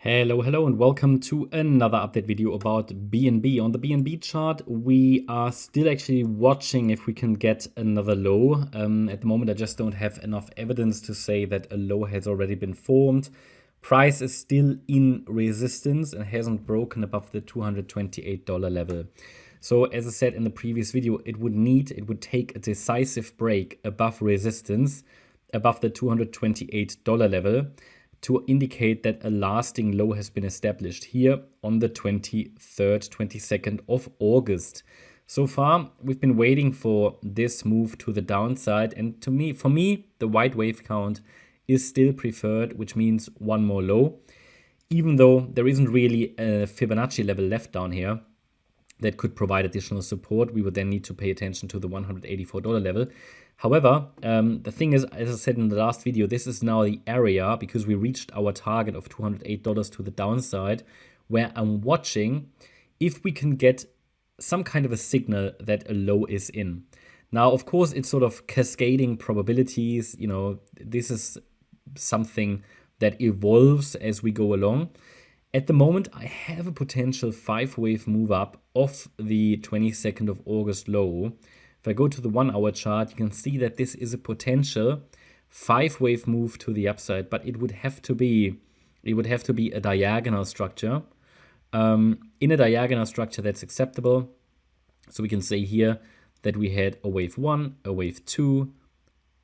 Hello, and welcome to another update video about BNB. On the BNB chart, we are still actually watching if we can get another low. At the moment, I just don't have enough evidence to say that a low has already been formed. Price is still in resistance and hasn't broken above the $228 level. So as I said in the previous video, it would take a decisive break above resistance, above the $228 level, to indicate that a lasting low has been established here on the 22nd of August. So far, we've been waiting for this move to the downside, and for me, the white wave count is still preferred, which means one more low. Even though there isn't really a Fibonacci level left down here that could provide additional support, we would then need to pay attention to the $184 level. However, the thing is, as I said in the last video, this is now the area, because we reached our target of $208 to the downside, where I'm watching if we can get some kind of a signal that a low is in. Now, of course, it's sort of cascading probabilities. You know, this is something that evolves as we go along. At the moment, I have a potential 5-wave move up off the 22nd of August low. If I go to the 1-hour chart, you can see that this is a potential 5-wave move to the upside, but it would have to be a diagonal structure. In a diagonal structure, that's acceptable. So we can say here that we had a wave 1, a wave 2,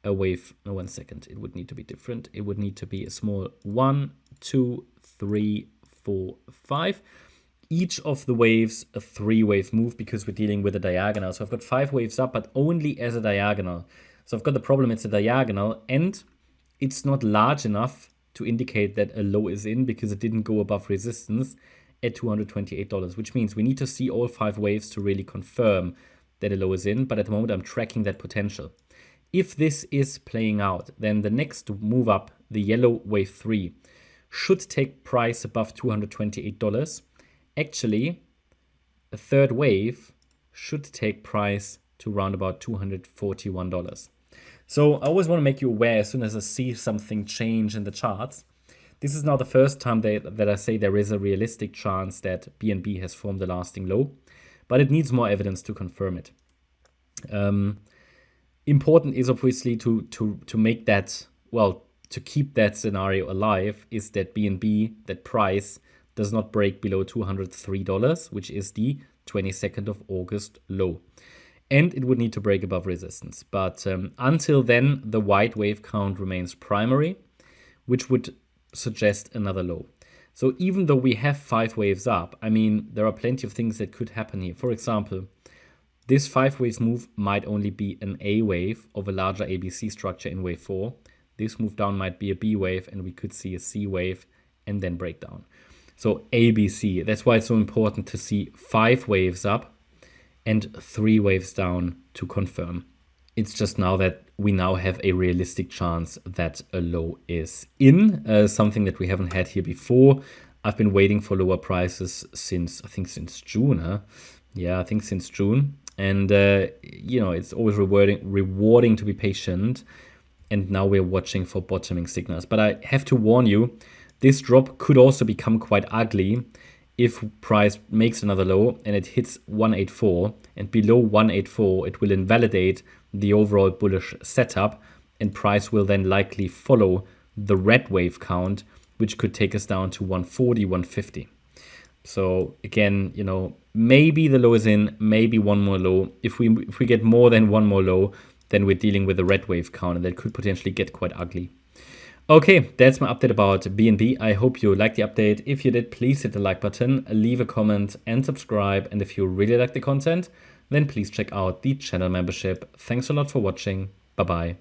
a wave. No, 1 second. It would need to be different. It would need to be a small 1, 2, 3, 4, 5. Each of the waves a 3-wave move, because we're dealing with a diagonal. So I've got 5 waves up, but only as a diagonal. So I've got the problem, it's a diagonal, and it's not large enough to indicate that a low is in, because it didn't go above resistance at $228, which means we need to see all 5 waves to really confirm that a low is in. But at the moment, I'm tracking that potential. If this is playing out, then the next move up, the yellow wave 3, should take price above $228. Actually, a third wave should take price to around about $241. So I always want to make you aware as soon as I see something change in the charts. This is now the first time that I say there is a realistic chance that BNB has formed a lasting low, but it needs more evidence to confirm it. Important is obviously to make that, well, to keep that scenario alive, is that BNB, that price, does not break below $203, which is the 22nd of August low. And it would need to break above resistance. But until then, the white wave count remains primary, which would suggest another low. So even though we have 5 waves up, I mean, there are plenty of things that could happen here. For example, this 5-wave move might only be an A wave of a larger ABC structure in wave 4. This move down might be a B wave, and we could see a C wave and then break down. So ABC, that's why it's so important to see 5 waves up and 3 waves down to confirm. It's just now that we now have a realistic chance that a low is in, something that we haven't had here before. I've been waiting for lower prices since June. Huh? Yeah, I think since June. And, you know, it's always rewarding to be patient. And now we're watching for bottoming signals. But I have to warn you, this drop could also become quite ugly if price makes another low and it hits 184, and below 184 it will invalidate the overall bullish setup, and price will then likely follow the red wave count, which could take us down to 140, 150. So again, you know, maybe the low is in, maybe one more low. If we get more than one more low, then we're dealing with a red wave count, and that could potentially get quite ugly. Okay, that's my update about BNB. I hope you liked the update. If you did, please hit the like button, leave a comment and subscribe. And if you really like the content, then please check out the channel membership. Thanks a lot for watching. Bye-bye.